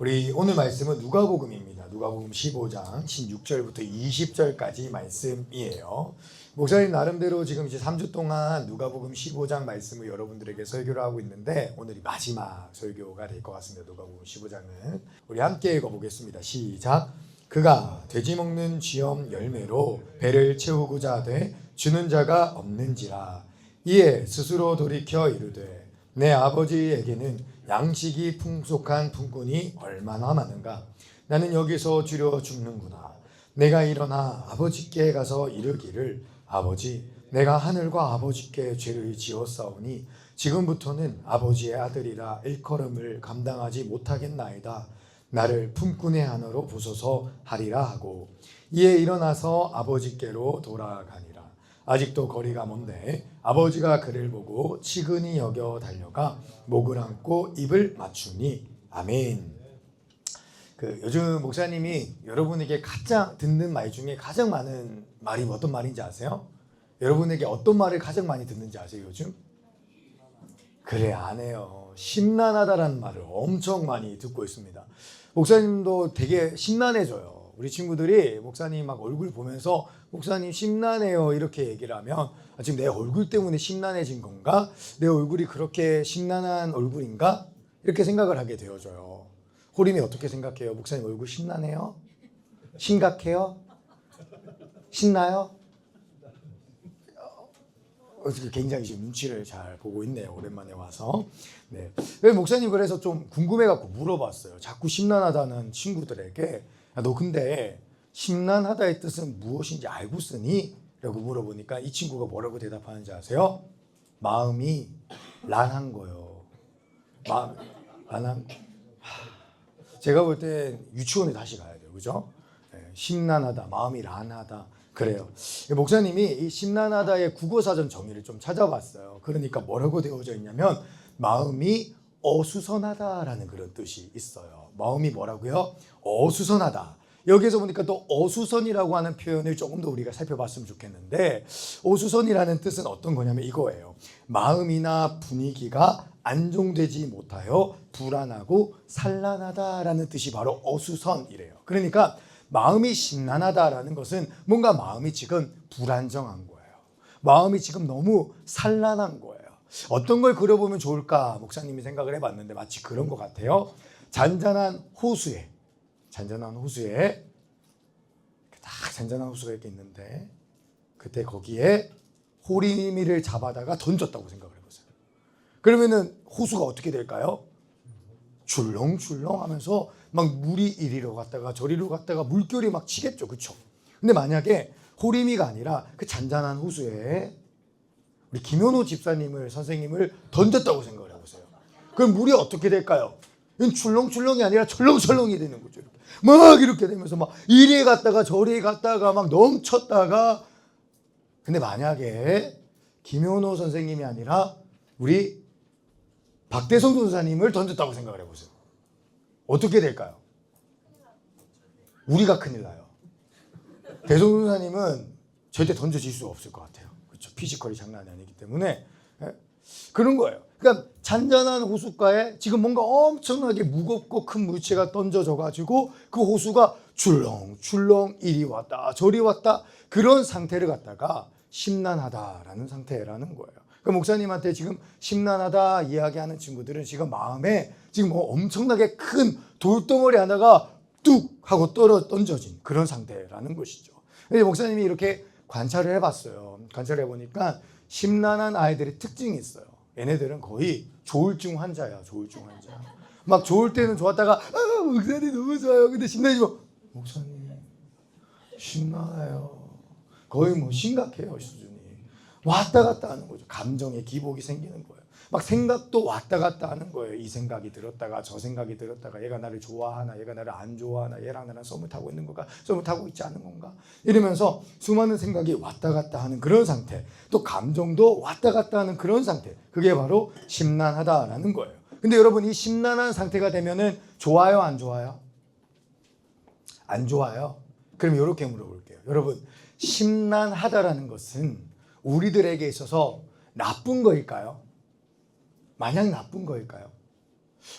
우리 오늘 말씀은 누가복음입니다. 누가복음 15장 16절부터 20절까지 말씀이에요. 목사님 나름대로 지금 이제 3주 동안 누가복음 15장 말씀을 여러분들에게 설교를 하고 있는데 오늘이 마지막 설교가 될 것 같습니다. 누가복음 15장은 우리 함께 읽어보겠습니다. 시작. 그가 돼지 먹는 쥐염 열매로 배를 채우고자 하되 주는 자가 없는지라. 이에 스스로 돌이켜 이르되 내 아버지에게는 양식이 풍족한 품꾼이 얼마나 많은가. 나는 여기서 주려 죽는구나. 내가 일어나 아버지께 가서 이르기를 아버지, 내가 하늘과 아버지께 죄를 지었사오니 지금부터는 아버지의 아들이라 일컬음을 감당하지 못하겠나이다. 나를 품꾼의 하나로 부소서 하리라 하고 이에 일어나서 아버지께로 돌아가니라. 아직도 거리가 먼데 아버지가 그를 보고 치근히 여겨 달려가 목을 안고 입을 맞추니 아멘. 요즘 목사님이 여러분에게 가장 듣는 말 중에 가장 많은 말이 어떤 말인지 아세요? 여러분에게 어떤 말을 가장 많이 듣는지 아세요 요즘? 그래 안 해요. 심란하다라는 말을 엄청 많이 듣고 있습니다. 목사님도 되게 심란해져요. 우리 친구들이 목사님 막 얼굴 보면서 목사님 심란해요 이렇게 얘기를 하면 지금 내 얼굴 때문에 심란해진 건가? 내 얼굴이 그렇게 심란한 얼굴인가? 이렇게 생각을 하게 되어져요. 호림이 어떻게 생각해요? 목사님 얼굴 심란해요? 심각해요? 신나요? 굉장히 지금 눈치를 잘 보고 있네요. 오랜만에 와서. 네. 목사님 그래서 좀 궁금해갖고 물어봤어요. 자꾸 심란하다는 친구들에게 너 근데 심란하다의 뜻은 무엇인지 알고 쓰니? 라고 물어보니까 이 친구가 뭐라고 대답하는지 아세요? 마음이 란한 거요. 란한. 제가 볼 때 유치원에 다시 가야 돼요. 그죠? 네, 심란하다, 마음이 란하다. 그래요. 목사님이 이 심란하다의 국어사전 정의를 좀 찾아봤어요. 그러니까 뭐라고 되어져 있냐면 마음이 어수선하다라는 그런 뜻이 있어요. 마음이 뭐라고요? 어수선하다. 여기에서 보니까 또 어수선이라고 하는 표현을 조금 더 우리가 살펴봤으면 좋겠는데 어수선이라는 뜻은 어떤 거냐면 이거예요. 마음이나 분위기가 안정되지 못하여 불안하고 산란하다라는 뜻이 바로 어수선이래요. 그러니까 마음이 심란하다라는 것은 뭔가 마음이 지금 불안정한 거예요. 마음이 지금 너무 산란한 거예요. 어떤 걸 그려보면 좋을까 목사님이 생각을 해봤는데 마치 그런 것 같아요. 잔잔한 호수에 딱 잔잔한 호수가 이렇게 있는데 그때 거기에 호리미를 잡아다가 던졌다고 생각을 해보세요. 그러면은 호수가 어떻게 될까요? 줄렁줄렁 하면서 막 물이 이리로 갔다가 저리로 갔다가 물결이 막 치겠죠. 그렇죠? 근데 만약에 호리미가 아니라 그 잔잔한 호수에 우리 김현호 집사님을 선생님을 던졌다고 생각을 해보세요. 그럼 물이 어떻게 될까요? 이건 출렁출렁이 아니라 철렁철렁이 되는 거죠. 이렇게. 막 이렇게 되면서 막 이리 갔다가 저리 갔다가 막 넘쳤다가 근데 만약에 김현호 선생님이 아니라 우리 박대성 전사님을 던졌다고 생각을 해보세요. 어떻게 될까요? 우리가 큰일 나요. 대성 전사님은 절대 던져질 수 없을 것 같아요. 그렇죠? 피지컬이 장난이 아니기 때문에 그런 거예요. 그러니까 잔잔한 호숫가에 지금 뭔가 엄청나게 무겁고 큰 물체가 던져져 가지고 그 호수가 출렁출렁 이리 왔다 저리 왔다 그런 상태를 갖다가 심란하다라는 상태라는 거예요. 그 목사님한테 지금 심란하다 이야기하는 친구들은 지금 마음에 지금 뭐 엄청나게 큰 돌덩어리 하나가 뚝 하고 던져진 그런 상태라는 것이죠. 근데 목사님이 이렇게 관찰을 해봤어요. 관찰해 보니까 심란한 아이들의 특징이 있어요. 얘네들은 거의 조울증 환자야. 조울증 환자. 막 좋을 때는 좋았다가 목사님 너무 좋아요. 근데 심란해지면 목사님 심란해요. 거의 뭐 심각해요 수준이. 왔다 갔다 하는 거죠. 감정의 기복이 생기는 거예요. 막 생각도 왔다 갔다 하는 거예요. 이 생각이 들었다가 저 생각이 들었다가 얘가 나를 좋아하나 얘가 나를 안 좋아하나 얘랑 나랑 썸을 타고 있는 건가 썸을 타고 있지 않은 건가 이러면서 수많은 생각이 왔다 갔다 하는 그런 상태 또 감정도 왔다 갔다 하는 그런 상태 그게 바로 심란하다라는 거예요. 근데 여러분 이 심란한 상태가 되면은 좋아요 안 좋아요? 안 좋아요? 그럼 이렇게 물어볼게요. 여러분 심란하다라는 것은 우리들에게 있어서 나쁜 거일까요? 마냥 나쁜 거일까요?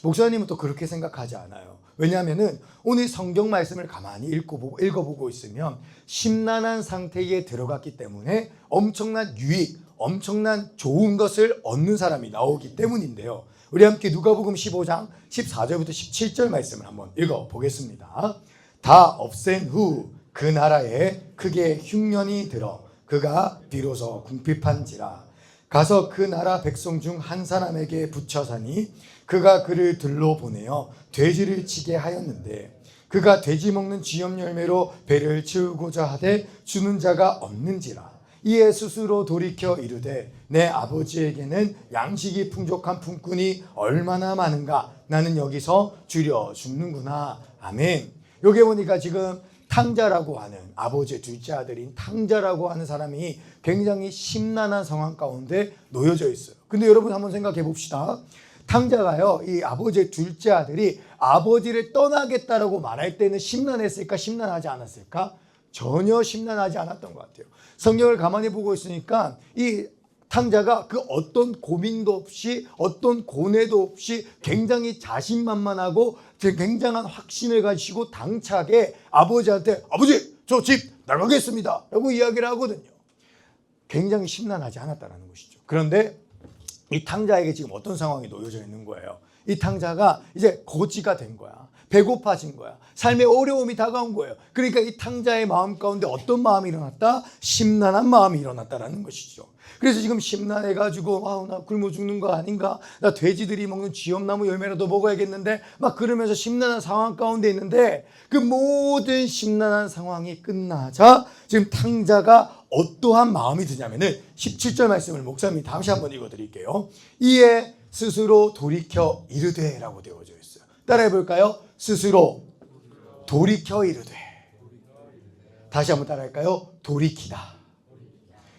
목사님은 또 그렇게 생각하지 않아요. 왜냐하면은 오늘 성경 말씀을 가만히 읽어보고 있으면 심란한 상태에 들어갔기 때문에 엄청난 유익, 엄청난 좋은 것을 얻는 사람이 나오기 때문인데요. 우리 함께 누가복음 15장 14절부터 17절 말씀을 한번 읽어보겠습니다. 다 없앤 후 그 나라에 크게 흉년이 들어 그가 비로소 궁핍한지라. 가서 그 나라 백성 중 한 사람에게 붙여 사니 그가 그를 들러 보내어 돼지를 치게 하였는데 그가 돼지 먹는 쥐염 열매로 배를 채우고자 하되 주는 자가 없는지라. 이에 스스로 돌이켜 이르되 내 아버지에게는 양식이 풍족한 품꾼이 얼마나 많은가. 나는 여기서 줄여 죽는구나. 아멘. 여기 보니까 지금 탕자라고 하는, 아버지의 둘째 아들인 탕자라고 하는 사람이 굉장히 심란한 상황 가운데 놓여져 있어요. 근데 여러분 한번 생각해 봅시다. 탕자가요, 이 아버지의 둘째 아들이 아버지를 떠나겠다라고 말할 때는 심란했을까, 심란하지 않았을까? 전혀 심란하지 않았던 것 같아요. 성경을 가만히 보고 있으니까 이 탕자가 그 어떤 고민도 없이, 어떤 고뇌도 없이 굉장히 자신만만하고 굉장한 확신을 가지고 당차게 아버지한테 아버지 저 집 나가겠습니다 라고 이야기를 하거든요. 굉장히 심란하지 않았다는 것이죠. 그런데 이 탕자에게 지금 어떤 상황이 놓여져 있는 거예요. 이 탕자가 이제 거지가 된 거야. 배고파진 거야. 삶의 어려움이 다가온 거예요. 그러니까 이 탕자의 마음 가운데 어떤 마음이 일어났다? 심란한 마음이 일어났다라는 것이죠. 그래서 지금 심란해가지고 나 굶어 죽는 거 아닌가? 나 돼지들이 먹는 쥐염나무 열매라도 먹어야겠는데 막 그러면서 심란한 상황 가운데 있는데 그 모든 심란한 상황이 끝나자 지금 탕자가 어떠한 마음이 드냐면은 17절 말씀을 목사님이 다시 한번 읽어드릴게요. 이에 스스로 돌이켜 이르되 라고 되어져 있어요. 따라해 볼까요? 스스로 돌이켜 이르되. 다시 한번 따라할까요? 돌이키다.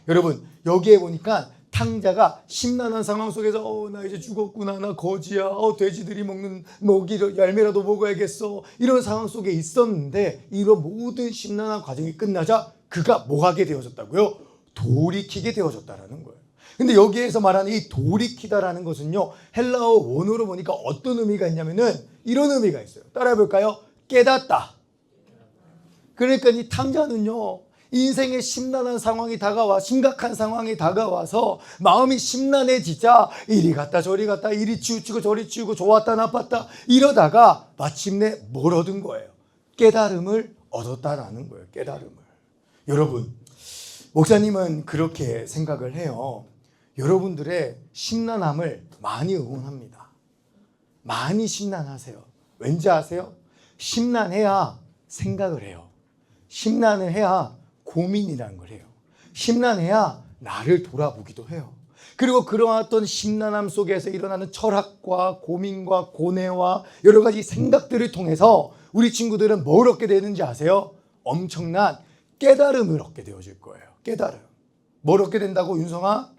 여러분 여기에 보니까 탕자가 심란한 상황 속에서 나 이제 죽었구나, 나 거지야, 돼지들이 먹는 열매라도 먹어야겠어, 이런 상황 속에 있었는데 이런 모든 심란한 과정이 끝나자 그가 뭐 하게 되어졌다고요? 돌이키게 되어졌다라는 거예요. 근데 여기에서 말하는 이 돌이키다라는 것은요, 헬라어 원어로 보니까 어떤 의미가 있냐면은 이런 의미가 있어요. 따라해 볼까요? 깨닫다. 그러니까 이 탕자는요, 인생의 심란한 상황이 다가와, 심각한 상황이 다가와서 마음이 심란해지자 이리 갔다 저리 갔다, 이리 치우치고 저리 치우고 좋았다 나빴다 이러다가 마침내 뭘 얻은 거예요? 깨달음을 얻었다라는 거예요. 깨달음을. 여러분, 목사님은 그렇게 생각을 해요. 여러분들의 심란함을 많이 응원합니다. 많이 심란하세요. 왠지 아세요? 심란해야 생각을 해요. 심란을 해야 고민이라는 걸 해요. 심란해야 나를 돌아보기도 해요. 그리고 그러한 어떤 심란함 속에서 일어나는 철학과 고민과 고뇌와 여러 가지 생각들을 통해서 우리 친구들은 뭘 얻게 되는지 아세요? 엄청난 깨달음을 얻게 되어질 거예요. 깨달음. 뭘 얻게 된다고, 윤성아?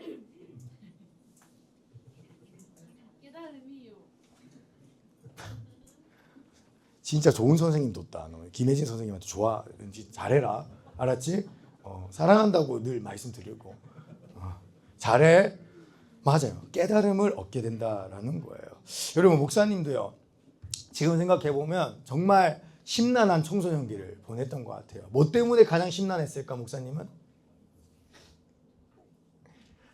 깨달음이요. 진짜 좋은 선생님 뒀다. 너 김혜진 선생님한테 좋아. 잘해라. 알았지? 사랑한다고 늘 말씀드리고. 잘해. 맞아요. 깨달음을 얻게 된다라는 거예요. 여러분, 목사님도요, 지금 생각해보면 정말 심란한 청소년기를 보냈던 것 같아요. 뭐 때문에 가장 심란했을까, 목사님은?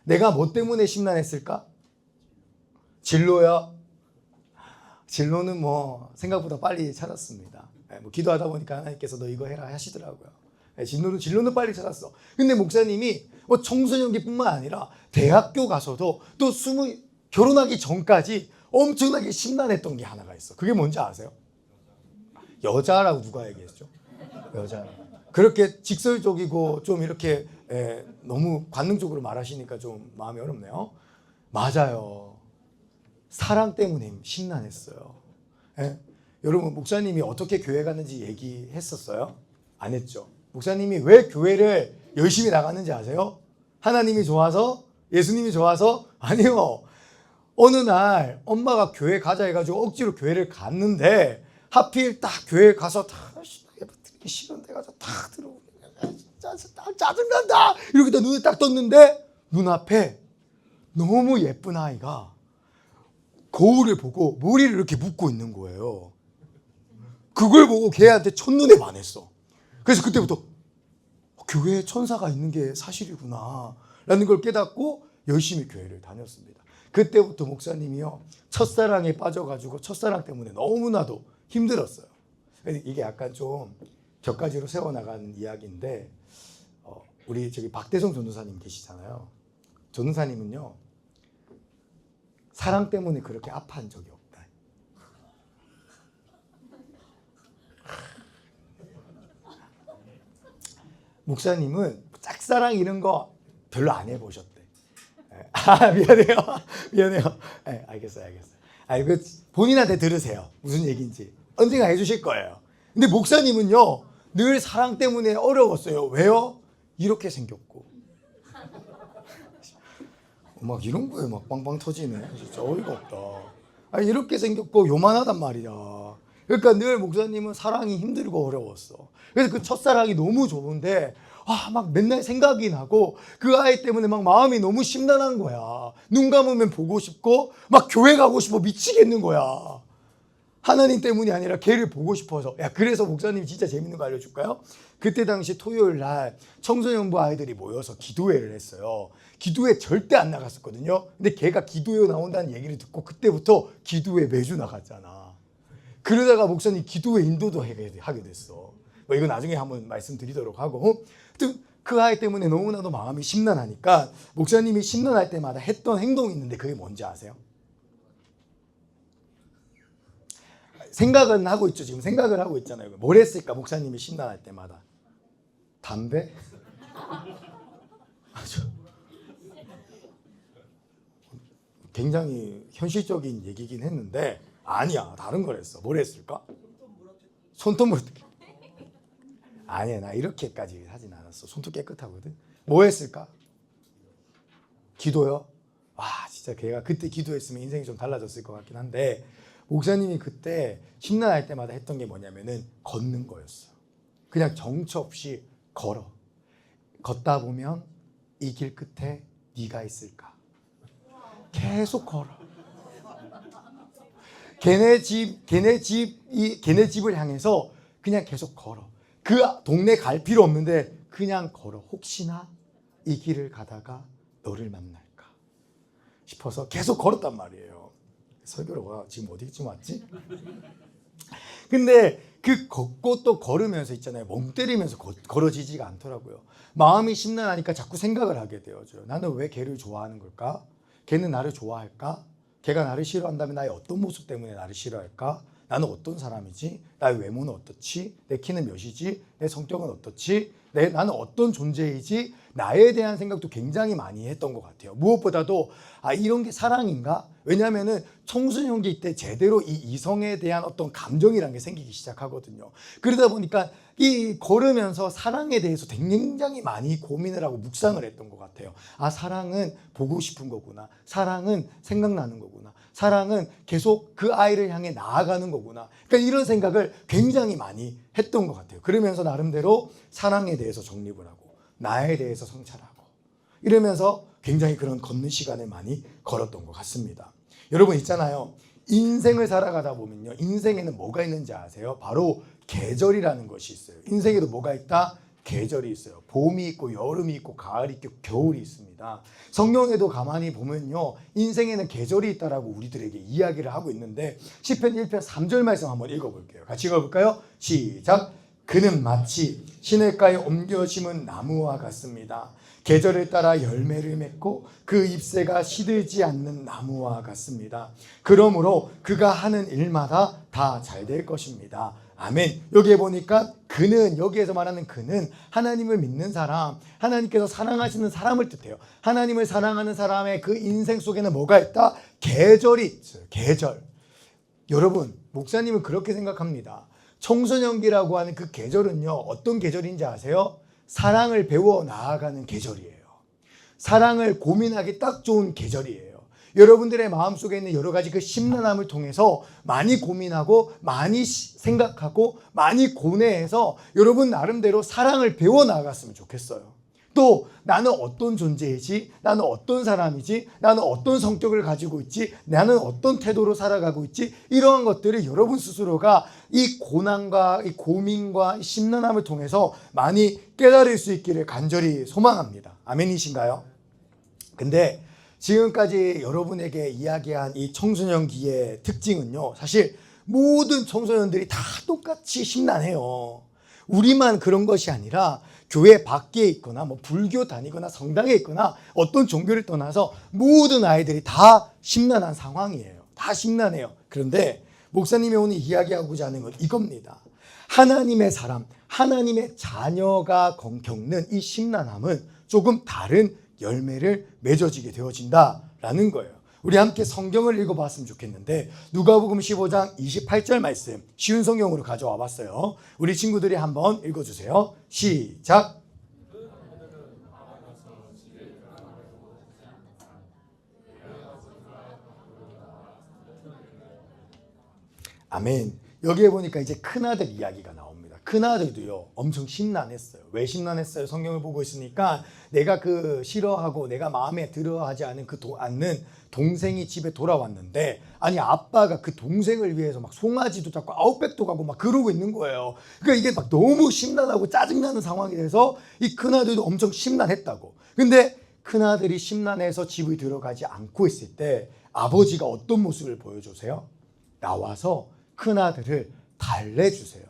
내가 뭐 때문에 심란했을까? 진로야? 진로는 뭐 생각보다 빨리 찾았습니다. 뭐 기도하다 보니까 하나님께서 너 이거 해라 하시더라고요. 진로는 빨리 찾았어. 근데 목사님이 뭐 청소년기뿐만 아니라 대학교 가서도 또 결혼하기 전까지 엄청나게 심란했던 게 하나가 있어. 그게 뭔지 아세요? 여자라고 누가 얘기했죠? 여자. 그렇게 직설적이고 좀 이렇게 너무 관능적으로 말하시니까 좀 마음이 어렵네요. 맞아요. 사랑 때문에 심란했어요. 여러분, 목사님이 어떻게 교회 갔는지 얘기했었어요? 안 했죠. 목사님이 왜 교회를 열심히 나갔는지 아세요? 하나님이 좋아서? 예수님이 좋아서? 아니요. 어느 날 엄마가 교회 가자 해가지고 억지로 교회를 갔는데 하필 딱 교회 가서 다 들기 싫은 데 가서 딱 들어오고 짜증난다 이렇게 딱 눈을 딱 떴는데 눈앞에 너무 예쁜 아이가 거울을 보고 머리를 이렇게 묶고 있는 거예요. 그걸 보고 걔한테 첫눈에 반했어. 그래서 그때부터 교회에 천사가 있는 게 사실이구나 라는 걸 깨닫고 열심히 교회를 다녔습니다. 그때부터 목사님이요, 첫사랑에 빠져가지고 첫사랑 때문에 너무나도 힘들었어요. 이게 약간 좀 격가지로 세워나가는 이야기인데, 우리 저기 박대성 전도사님 계시잖아요. 전도사님은요, 사랑 때문에 그렇게 아파한 적이 없다. 목사님은 짝사랑 이런 거 별로 안 해보셨대. 미안해요. 미안해요. 알겠어요. 그 본인한테 들으세요. 무슨 얘기인지. 언젠가 해주실 거예요. 근데 목사님은요, 늘 사랑 때문에 어려웠어요. 왜요? 이렇게 생겼고. 막 이런 거에 막 빵빵 터지네. 진짜 어이가 없다. 이렇게 생겼고 요만하단 말이야. 그러니까 늘 목사님은 사랑이 힘들고 어려웠어. 그래서 그 첫사랑이 너무 좋은데 막 맨날 생각이 나고 그 아이 때문에 막 마음이 너무 심란한 거야. 눈 감으면 보고 싶고 막 교회 가고 싶어 미치겠는 거야. 하나님 때문이 아니라 걔를 보고 싶어서. 그래서 목사님 진짜 재밌는 거 알려줄까요? 그때 당시 토요일 날 청소년부 아이들이 모여서 기도회를 했어요. 기도회 절대 안 나갔었거든요. 근데 걔가 기도회 나온다는 얘기를 듣고 그때부터 기도회 매주 나갔잖아. 그러다가 목사님 기도회 인도도 하게 됐어. 이거 나중에 한번 말씀드리도록 하고, 그 아이 때문에 너무나도 마음이 심란하니까 목사님이 심란할 때마다 했던 행동이 있는데 그게 뭔지 아세요? 생각은 하고 있죠. 지금 생각을 하고 있잖아요. 뭘 했을까? 목사님이 심란할 때마다. 담배? 굉장히 현실적인 얘기긴 했는데 아니야. 다른 걸 했어. 뭘 했을까? 손톱 물어뜯기. 아니야. 나 이렇게까지 하진 않았어. 손톱 깨끗하거든. 뭐 했을까? 기도요? 진짜 걔가 그때 기도했으면 인생이 좀 달라졌을 것 같긴 한데, 목사님이 그때 심란할 때마다 했던 게 뭐냐면은 걷는 거였어. 그냥 정처 없이 걸어. 걷다 보면 이 길 끝에 네가 있을까? 계속 걸어. 걔네 집을 향해서 그냥 계속 걸어. 그 동네 갈 필요 없는데 그냥 걸어. 혹시나 이 길을 가다가 너를 만날까 싶어서 계속 걸었단 말이에요. 설교를 지금 어디쯤 왔지? 근데 그 걷고 또 걸으면서 있잖아요. 멍 때리면서 걸어지지가 않더라고요. 마음이 심란하니까 자꾸 생각을 하게 되어져요. 나는 왜 걔를 좋아하는 걸까? 걔는 나를 좋아할까? 걔가 나를 싫어한다면 나의 어떤 모습 때문에 나를 싫어할까? 나는 어떤 사람이지? 나의 외모는 어떻지? 내 키는 몇이지? 내 성격은 어떻지? 나는 어떤 존재이지? 나에 대한 생각도 굉장히 많이 했던 것 같아요. 무엇보다도 이런 게 사랑인가? 왜냐하면은 청소년기 때 제대로 이 이성에 대한 어떤 감정이라는 게 생기기 시작하거든요. 그러다 보니까 이 걸으면서 사랑에 대해서 굉장히 많이 고민을 하고 묵상을 했던 것 같아요. 사랑은 보고 싶은 거구나. 사랑은 생각나는 거구나. 사랑은 계속 그 아이를 향해 나아가는 거구나. 그러니까 이런 생각을 굉장히 많이 했던 것 같아요. 그러면서 나름대로 사랑에 대해서 정립을 하고 나에 대해서 성찰하고 이러면서 굉장히 그런 걷는 시간을 많이 걸었던 것 같습니다. 여러분 있잖아요. 인생을 살아가다 보면요. 인생에는 뭐가 있는지 아세요? 바로 계절이라는 것이 있어요. 인생에도 뭐가 있다? 계절이 있어요. 봄이 있고 여름이 있고 가을이 있고 겨울이 있습니다. 성경에도 가만히 보면요. 인생에는 계절이 있다라고 우리들에게 이야기를 하고 있는데 시편 1편 3절 말씀 한번 읽어볼게요. 같이 읽어볼까요? 시작! 그는 마치 시냇가에 옮겨 심은 나무와 같습니다. 계절을 따라 열매를 맺고 그 잎새가 시들지 않는 나무와 같습니다. 그러므로 그가 하는 일마다 다 잘 될 것입니다. 아멘. 여기에 보니까 그는, 여기에서 말하는 그는 하나님을 믿는 사람, 하나님께서 사랑하시는 사람을 뜻해요. 하나님을 사랑하는 사람의 그 인생 속에는 뭐가 있다? 계절이 있어요. 계절. 여러분, 목사님은 그렇게 생각합니다. 청소년기라고 하는 그 계절은요, 어떤 계절인지 아세요? 사랑을 배워 나아가는 계절이에요. 사랑을 고민하기 딱 좋은 계절이에요. 여러분들의 마음속에 있는 여러 가지 그 심란함을 통해서 많이 고민하고 많이 생각하고 많이 고뇌해서 여러분 나름대로 사랑을 배워 나아갔으면 좋겠어요. 또 나는 어떤 존재이지, 나는 어떤 사람이지, 나는 어떤 성격을 가지고 있지, 나는 어떤 태도로 살아가고 있지, 이러한 것들을 여러분 스스로가 이 고난과 이 고민과 이 심란함을 통해서 많이 깨달을 수 있기를 간절히 소망합니다. 아멘이신가요? 근데 지금까지 여러분에게 이야기한 이 청소년기의 특징은요, 사실 모든 청소년들이 다 똑같이 심란해요. 우리만 그런 것이 아니라 교회 밖에 있거나 뭐 불교 다니거나 성당에 있거나 어떤 종교를 떠나서 모든 아이들이 다 심란한 상황이에요. 다 심란해요. 그런데 목사님이 오늘 이야기하고자 하는 건 이겁니다. 하나님의 사람, 하나님의 자녀가 겪는 이 심란함은 조금 다른 열매를 맺어지게 되어진다라는 거예요. 우리 함께 성경을 읽어봤으면 좋겠는데 누가복음 15장 28절 말씀 쉬운 성경으로 가져와 봤어요. 우리 친구들이 한번 읽어주세요. 시작. 아멘. 여기에 보니까 이제 큰아들 이야기가 나옵니다. 큰아들도요 엄청 심란했어요. 왜 심란했어요? 성경을 보고 있으니까 내가 그 싫어하고 내가 마음에 들어하지 않은 않는 동생이 집에 돌아왔는데, 아니 아빠가 그 동생을 위해서 막 송아지도 잡고 아웃백도 가고 막 그러고 있는 거예요. 그러니까 이게 막 너무 심란하고 짜증나는 상황이 돼서 이 큰아들도 엄청 심란했다고. 근데 큰아들이 심란해서 집에 들어가지 않고 있을 때 아버지가 어떤 모습을 보여주세요? 나와서 큰아들을 달래주세요.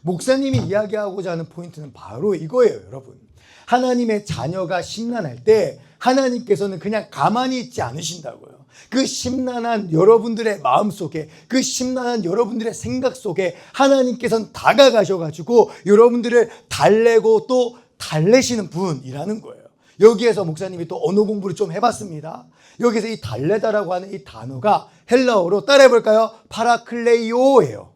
목사님이 이야기하고자 하는 포인트는 바로 이거예요, 여러분. 하나님의 자녀가 심란할 때 하나님께서는 그냥 가만히 있지 않으신다고요. 그 심란한 여러분들의 마음 속에, 그 심란한 여러분들의 생각 속에 하나님께서는 다가가셔가지고 여러분들을 달래고 또 달래시는 분이라는 거예요. 여기에서 목사님이 또 언어 공부를 좀 해봤습니다. 여기서 이 달래다라고 하는 이 단어가 헬라어로 따라해볼까요? 파라클레이오예요.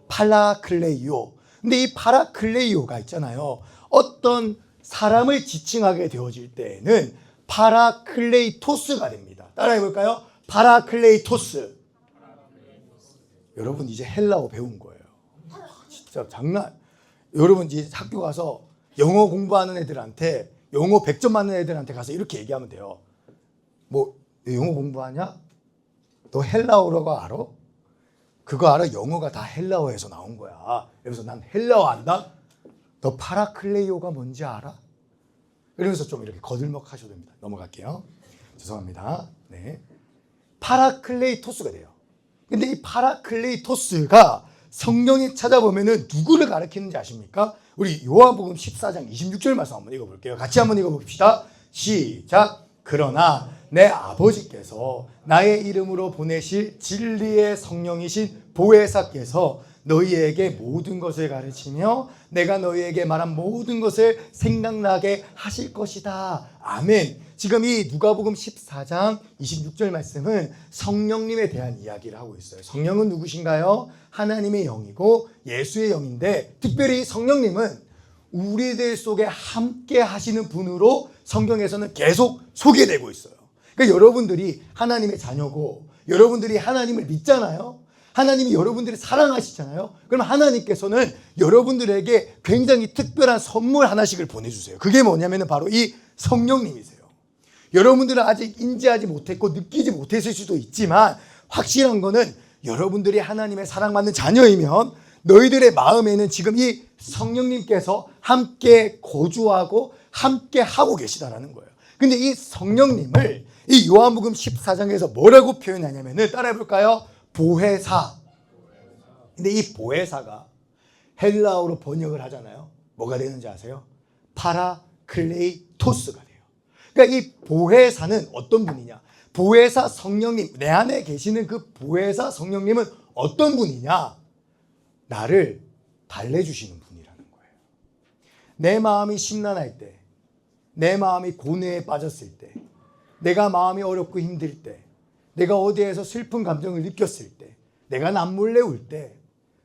파라클레이오. 근데 이 파라클레이오가 있잖아요. 어떤 사람을 지칭하게 되어질 때에는 파라클레이토스가 됩니다. 따라해볼까요? 파라클레이토스. 여러분 이제 헬라어 배운 거예요. 진짜 장난. 여러분 이제 학교 가서 영어 공부하는 애들한테, 영어 100점 맞는 애들한테 가서 이렇게 얘기하면 돼요. 뭐 영어 공부하냐? 너 헬라어라고 알아? 그거 알아? 영어가 다 헬라어에서 나온 거야. 그래서 난 헬라어 안다? 너 파라클레이오가 뭔지 알아? 이러면서 좀 이렇게 거들먹 하셔도 됩니다. 넘어갈게요. 죄송합니다. 네. 파라클레이토스가 돼요. 근데 이 파라클레이토스가 성경에 찾아보면은 누구를 가리키는지 아십니까? 우리 요한복음 14장 26절 말씀 한번 읽어볼게요. 같이 한번 읽어봅시다. 시작. 그러나 내 아버지께서 나의 이름으로 보내실 진리의 성령이신 보혜사께서 너희에게 모든 것을 가르치며 내가 너희에게 말한 모든 것을 생각나게 하실 것이다. 아멘. 지금 이 누가복음 14장 26절 말씀은 성령님에 대한 이야기를 하고 있어요. 성령은 누구신가요? 하나님의 영이고 예수의 영인데, 특별히 성령님은 우리들 속에 함께 하시는 분으로 성경에서는 계속 소개되고 있어요. 그러니까 여러분들이 하나님의 자녀고 여러분들이 하나님을 믿잖아요. 하나님이 여러분들을 사랑하시잖아요. 그럼 하나님께서는 여러분들에게 굉장히 특별한 선물 하나씩을 보내주세요. 그게 뭐냐면 바로 이 성령님이세요. 여러분들은 아직 인지하지 못했고 느끼지 못했을 수도 있지만 확실한 거는 여러분들이 하나님의 사랑받는 자녀이면 너희들의 마음에는 지금 이 성령님께서 함께 거주하고 함께 하고 계시다라는 거예요. 근데 이 성령님을 이 요한복음 14장에서 뭐라고 표현하냐면은 따라해볼까요? 보혜사. 근데 이 보혜사가 헬라어로 번역을 하잖아요. 뭐가 되는지 아세요? 파라클레이토스가 돼요. 그러니까 이 보혜사는 어떤 분이냐? 보혜사 성령님, 내 안에 계시는 그 보혜사 성령님은 어떤 분이냐? 나를 달래주시는 분이라는 거예요. 내 마음이 심란할 때, 내 마음이 고뇌에 빠졌을 때, 내가 마음이 어렵고 힘들 때, 내가 어디에서 슬픈 감정을 느꼈을 때, 내가 남몰래 울 때,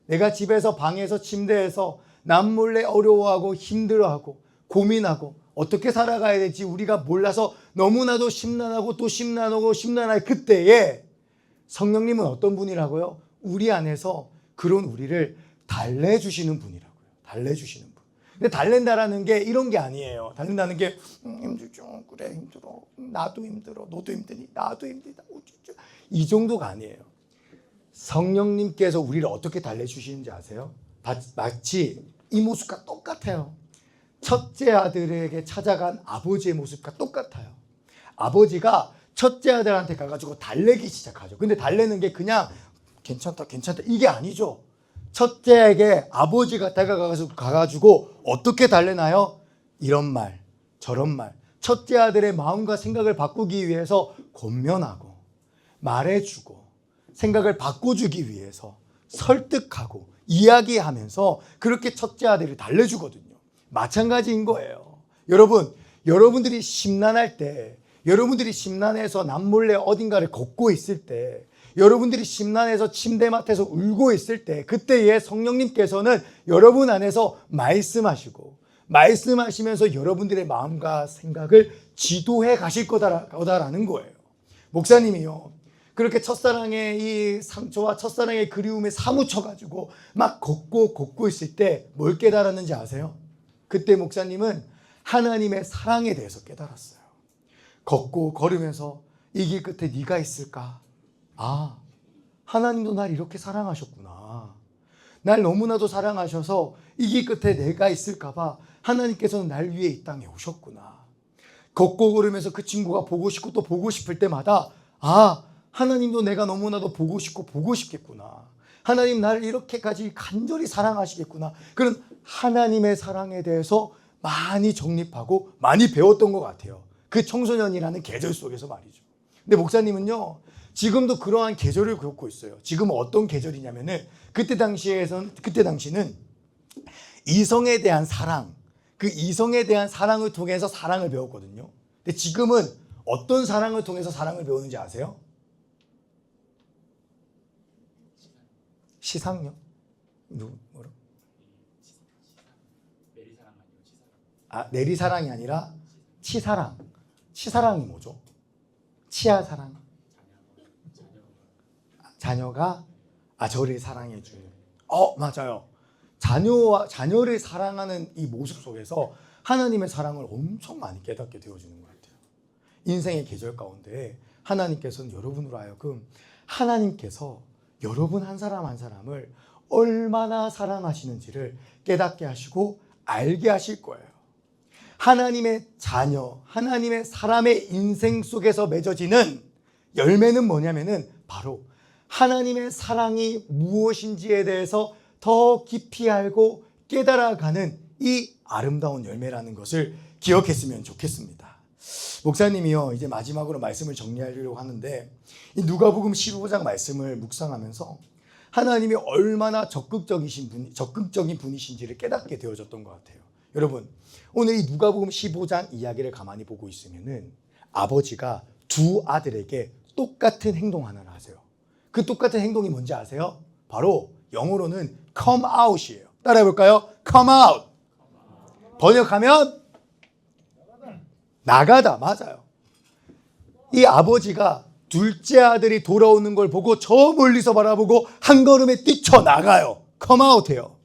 내가 집에서 방에서 침대에서 남몰래 어려워하고 힘들어하고 고민하고 어떻게 살아가야 될지 우리가 몰라서 너무나도 심란하고 또 심란하고 심란할 그때에 성령님은 어떤 분이라고요? 우리 안에서 그런 우리를 달래주시는 분이라고요. 달래주시는 분. 근데 달랜다라는 게 이런 게 아니에요. 달랜다는 게 힘들죠. 그래 힘들어. 나도 힘들어. 너도 힘드니 나도 힘들다. 이 정도가 아니에요. 성령님께서 우리를 어떻게 달래주시는지 아세요? 마치 이 모습과 똑같아요. 첫째 아들에게 찾아간 아버지의 모습과 똑같아요. 아버지가 첫째 아들한테 가가지고 달래기 시작하죠. 근데 달래는 게 그냥 괜찮다 이게 아니죠. 첫째에게 아버지가 다가가가지고 어떻게 달래나요? 이런 말 저런 말. 첫째 아들의 마음과 생각을 바꾸기 위해서 권면하고 말해주고 생각을 바꿔주기 위해서 설득하고 이야기하면서 그렇게 첫째 아들을 달래주거든요. 마찬가지인 거예요. 여러분들이 심란할 때, 여러분들이 심란해서 남몰래 어딘가를 걷고 있을 때, 여러분들이 심란해서 침대맡에서 울고 있을 때, 그때에 성령님께서는 여러분 안에서 말씀하시면서 여러분들의 마음과 생각을 지도해 가실 거다라는 거예요. 목사님이요, 그렇게 첫사랑의 이 상처와 첫사랑의 그리움에 사무쳐가지고 막 걷고 있을 때 뭘 깨달았는지 아세요? 그때 목사님은 하나님의 사랑에 대해서 깨달았어요. 걸으면서 이 길 끝에 네가 있을까? 아, 하나님도 날 이렇게 사랑하셨구나. 날 너무나도 사랑하셔서 이 길 끝에 내가 있을까 봐 하나님께서는 날 위해 이 땅에 오셨구나. 걷고 걸으면서 그 친구가 보고 싶고 또 보고 싶을 때마다 아, 하나님도 내가 너무나도 보고 싶고 보고 싶겠구나. 하나님 나를 이렇게까지 간절히 사랑하시겠구나. 그런 하나님의 사랑에 대해서 많이 정립하고 많이 배웠던 것 같아요. 그 청소년이라는 계절 속에서 말이죠. 근데 목사님은요, 지금도 그러한 계절을 겪고 있어요. 지금은 어떤 계절이냐면은 그때 당시는 이성에 대한 사랑, 그 이성에 대한 사랑을 통해서 사랑을 배웠거든요. 근데 지금은 어떤 사랑을 통해서 사랑을 배우는지 아세요? 시상요? 뭐라? 내리사랑이 아니라 치사랑. 치사랑이 뭐죠? 치아사랑. 자녀가 저를 사랑해 주는. 맞아요. 자녀를 사랑하는 이 모습 속에서 하나님의 사랑을 엄청 많이 깨닫게 되어지는 것 같아요. 인생의 계절 가운데 하나님께서는 여러분으로 하여금 하나님께서 여러분 한 사람 한 사람을 얼마나 사랑하시는지를 깨닫게 하시고 알게 하실 거예요. 하나님의 자녀, 하나님의 사람의 인생 속에서 맺어지는 열매는 뭐냐면은 바로 하나님의 사랑이 무엇인지에 대해서 더 깊이 알고 깨달아가는 이 아름다운 열매라는 것을 기억했으면 좋겠습니다. 목사님이요, 이제 마지막으로 말씀을 정리하려고 하는데 이 누가복음 15장 말씀을 묵상하면서 하나님이 얼마나 적극적인 분이신지를 깨닫게 되어졌던 것 같아요. 여러분, 오늘 이 누가복음 15장 이야기를 가만히 보고 있으면은 아버지가 두 아들에게 똑같은 행동 하나를 하세요. 그 똑같은 행동이 뭔지 아세요? 바로 영어로는 come out이에요. 따라해 볼까요? come out. 번역하면 나가다. 맞아요. 이 아버지가 둘째 아들이 돌아오는 걸 보고 저 멀리서 바라보고 한 걸음에 뛰쳐나가요. come out 해요.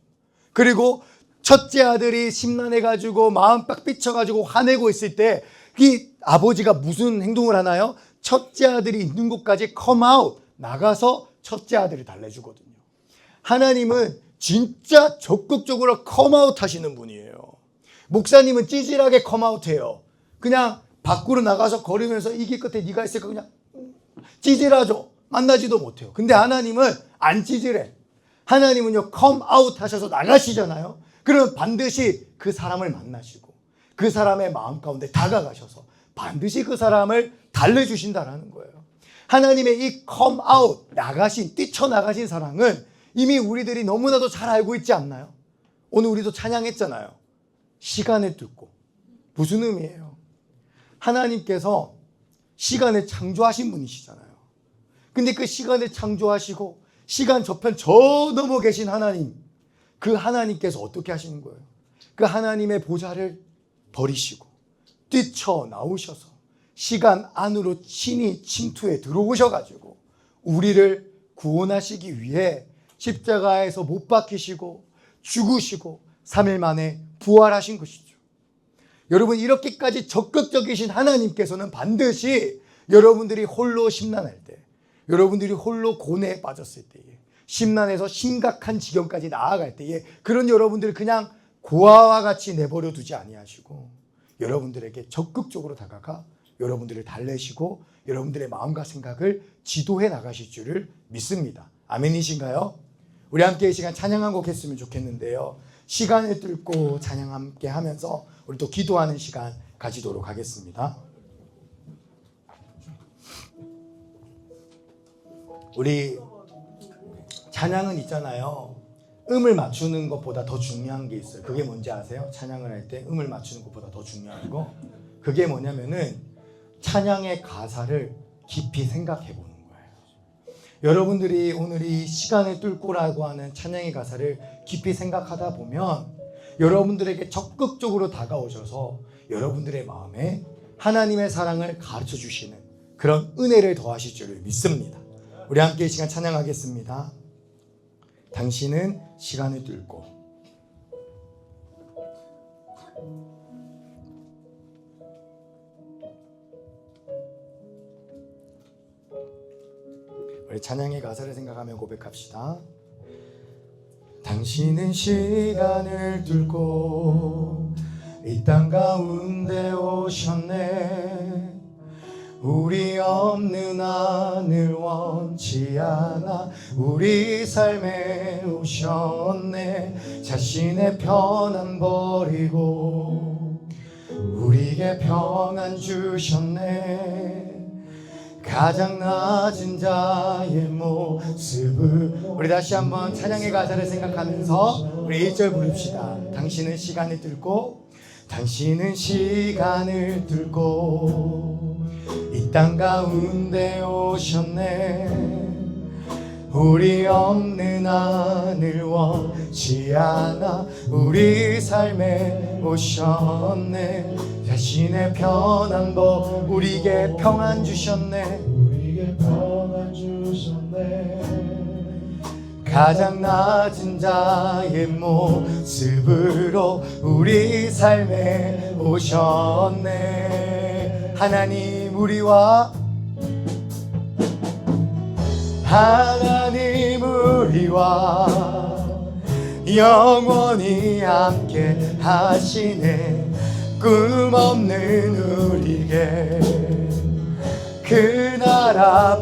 그리고 첫째 아들이 심란해가지고 마음 빡 삐쳐가지고 화내고 있을 때 이 아버지가 무슨 행동을 하나요? 첫째 아들이 있는 곳까지 come out, 나가서 첫째 아들을 달래주거든요. 하나님은 진짜 적극적으로 come out 하시는 분이에요. 목사님은 찌질하게 come out 해요. 그냥 밖으로 나가서 걸으면서 이 길 끝에 네가 있을까 그냥 찌질하죠. 만나지도 못해요. 근데 하나님은 안 찌질해. 하나님은요 come out 하셔서 나가시잖아요. 그러면 반드시 그 사람을 만나시고 그 사람의 마음 가운데 다가가셔서 반드시 그 사람을 달래주신다라는 거예요. 하나님의 이 come out, 뛰쳐나가신 사랑은 이미 우리들이 너무나도 잘 알고 있지 않나요? 오늘 우리도 찬양했잖아요. 시간을 뚫고. 무슨 의미예요? 하나님께서 시간을 창조하신 분이시잖아요. 근데 그 시간을 창조하시고 시간 저편 저 넘어 계신 하나님, 그 하나님께서 어떻게 하시는 거예요? 그 하나님의 보좌를 버리시고 뛰쳐나오셔서 시간 안으로 친히 침투해 들어오셔가지고 우리를 구원하시기 위해 십자가에서 못 박히시고 죽으시고 3일 만에 부활하신 것이죠. 여러분, 이렇게까지 적극적이신 하나님께서는 반드시 여러분들이 홀로 심란할 때, 여러분들이 홀로 고뇌에 빠졌을 때에, 심란해서 심각한 지경까지 나아갈 때에 그런 여러분들을 그냥 고아와 같이 내버려 두지 아니하시고 여러분들에게 적극적으로 다가가 여러분들을 달래시고 여러분들의 마음과 생각을 지도해 나가실 줄을 믿습니다. 아멘이신가요? 우리 함께 이 시간 찬양 한 곡 했으면 좋겠는데요. 시간을 뚫고 찬양 함께 하면서 우리 또 기도하는 시간 가지도록 하겠습니다. 우리 찬양은 있잖아요. 음을 맞추는 것보다 더 중요한 게 있어요. 그게 뭔지 아세요? 찬양을 할 때 음을 맞추는 것보다 더 중요한 거. 그게 뭐냐면은 찬양의 가사를 깊이 생각해 보는 거예요. 여러분들이 오늘 이 시간을 뚫고라고 하는 찬양의 가사를 깊이 생각하다 보면 여러분들에게 적극적으로 다가오셔서 여러분들의 마음에 하나님의 사랑을 가르쳐 주시는 그런 은혜를 더하실 줄을 믿습니다. 우리 함께 이 시간 찬양하겠습니다. 당신은 시간을 뚫고. 우리 찬양의 가사를 생각하며 고백합시다. 당신은 시간을 뚫고 이 땅 가운데 오셨네. 우리 없는 하늘 원치 않아 우리 삶에 오셨네. 자신의 편안 버리고 우리에게 평안 주셨네. 가장 낮은 자의 모습을. 우리 다시 한번 찬양의 가사를 생각하면서 우리 1절 부릅시다. 당신은 시간을 뚫고, 당신은 시간을 뚫고 이 땅 가운데 오셨네. 우리 없는 하늘 원치 않아 우리 삶에 오셨네. 자신의 편안 우리에게 평안 주셨네. 우리에게 평안 주셨네. 가장 낮은 자의 모습으로 우리 삶에 오셨네. 하나님 우리와 하나님 우리와 영원히 함께 하시네. 꿈 없는 우리에게 그 나라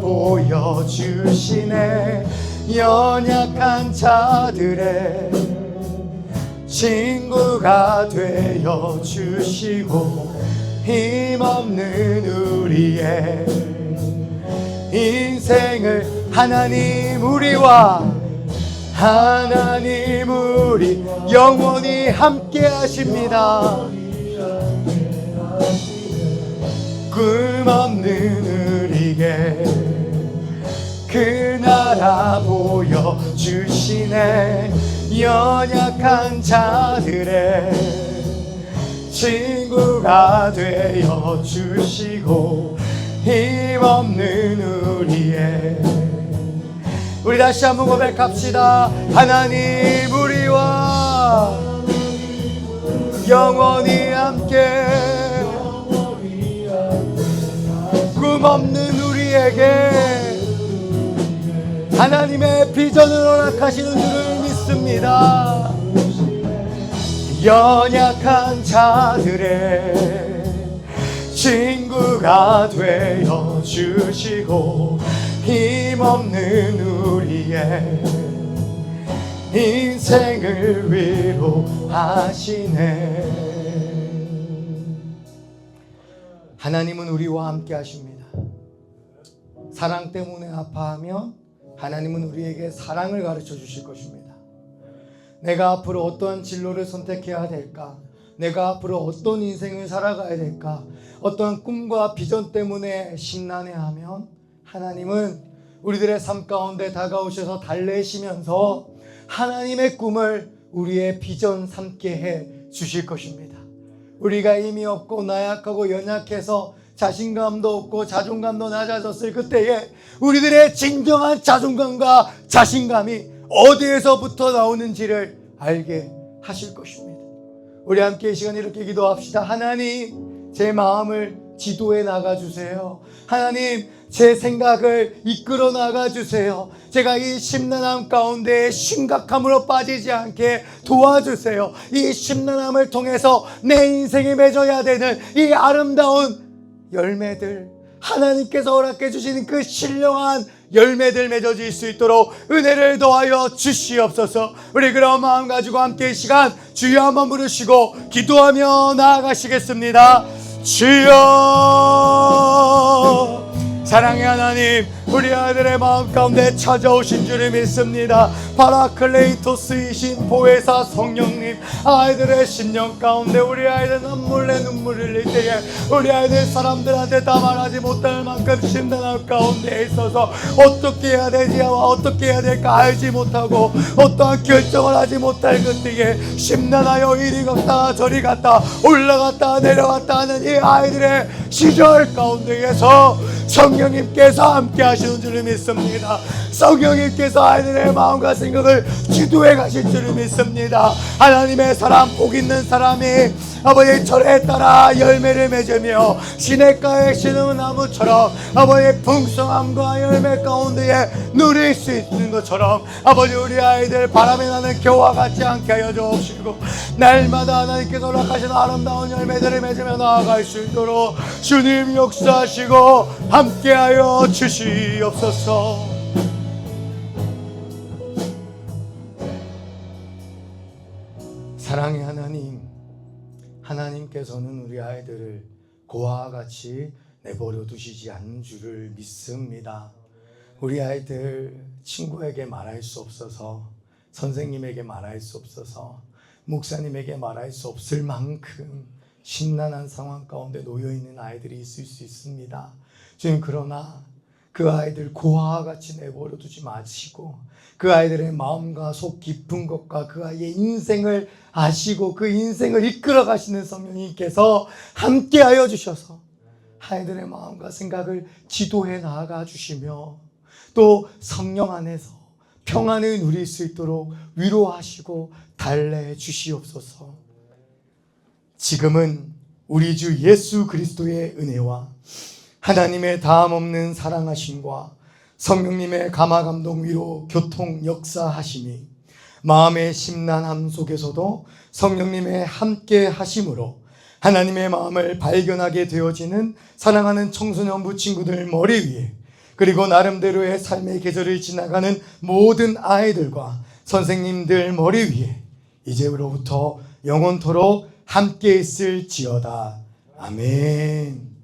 보여주시네. 연약한 자들의 친구가 되어 주시고 힘없는 우리의 인생을 하나님 우리와 하나님 우리 영원히 함께 하십니다. 꿈 없는 우리에게 그 나라 보여주시네. 연약한 자들의 친구가 되어 주시고 힘없는 우리의. 우리 다시 한번 고백합시다. 하나님 우리와 영원히 함께 꿈 없는 우리에게 하나님의 비전을 허락하시는 줄을 믿습니다. 연약한 자들의 친구가 되어 주시고 힘없는 우리의 인생을 위로하시네. 하나님은 우리와 함께 하십니다. 사랑 때문에 아파하면 하나님은 우리에게 사랑을 가르쳐 주실 것입니다. 내가 앞으로 어떤 진로를 선택해야 될까? 내가 앞으로 어떤 인생을 살아가야 될까? 어떤 꿈과 비전 때문에 심란해하면 하나님은 우리들의 삶 가운데 다가오셔서 달래시면서 하나님의 꿈을 우리의 비전 삼게 해 주실 것입니다. 우리가 힘이 없고 나약하고 연약해서 자신감도 없고 자존감도 낮아졌을 그때에 우리들의 진정한 자존감과 자신감이 어디에서부터 나오는지를 알게 하실 것입니다. 우리 함께 이 시간 이렇게 기도합시다. 하나님, 제 마음을 지도해 나가주세요. 하나님, 제 생각을 이끌어 나가주세요. 제가 이 심란함 가운데 심각함으로 빠지지 않게 도와주세요. 이 심란함을 통해서 내 인생에 맺어야 되는 이 아름다운 열매들, 하나님께서 허락해 주시는 그 신령한 열매들 맺어질 수 있도록 은혜를 더하여 주시옵소서. 우리 그런 마음 가지고 함께 이 시간 주여 한번 부르시고 기도하며 나아가시겠습니다. 주여, 사랑의 하나님, 우리 아이들의 마음 가운데 찾아오신 줄을 믿습니다. 파라클레이토스이신 보혜사 성령님, 아이들의 심령 가운데 우리 아이들 눈물에 눈물을 흘릴 때에 우리 아이들 사람들한테 다 말하지 못할 만큼 심란한 가운데 있어서 어떻게 해야 되지와 어떻게 해야 될까 알지 못하고 어떠한 결정을 하지 못할 그때에 심란하여 이리 갔다 저리 갔다 올라갔다 내려갔다 하는 이 아이들의 시절 가운데에서 성령님께서 함께 하시는 줄을 믿습니다. 성령님께서 아이들의 마음과 생각을 지도해 가실 줄을 믿습니다. 하나님의 사람, 복 있는 사람이 아버지의 절에 따라 열매를 맺으며 시냇가에 심은 나무처럼 아버지의 풍성함과 열매 가운데에 누릴 수 있는 것처럼 아버지, 우리 아이들 바람에 나는 겨와 같지 않게 하여 주옵시고 날마다 하나님께서 허락하시는 아름다운 열매들을 맺으며 나아갈 수 있도록 주님 역사하시고 함께하여 주시옵소서. 사랑의 하나님, 하나님께서는 우리 아이들을 고아와 같이 내버려 두시지 않는 줄을 믿습니다. 우리 아이들 친구에게 말할 수 없어서, 선생님에게 말할 수 없어서, 목사님에게 말할 수 없을 만큼 심란한 상황 가운데 놓여있는 아이들이 있을 수 있습니다. 주님, 그러나 그 아이들 고아와 같이 내버려 두지 마시고 그 아이들의 마음과 속 깊은 것과 그 아이의 인생을 아시고 그 인생을 이끌어 가시는 성령님께서 함께하여 주셔서 아이들의 마음과 생각을 지도해 나아가 주시며 또 성령 안에서 평안을 누릴 수 있도록 위로하시고 달래 주시옵소서. 지금은 우리 주 예수 그리스도의 은혜와 하나님의 다함없는 사랑하심과 성령님의 감화감동 위로 교통 역사하심이 마음의 심란함 속에서도 성령님의 함께 하심으로 하나님의 마음을 발견하게 되어지는 사랑하는 청소년부 친구들 머리 위에, 그리고 나름대로의 삶의 계절을 지나가는 모든 아이들과 선생님들 머리 위에 이제로부터 영원토록 함께 있을지어다. 아멘.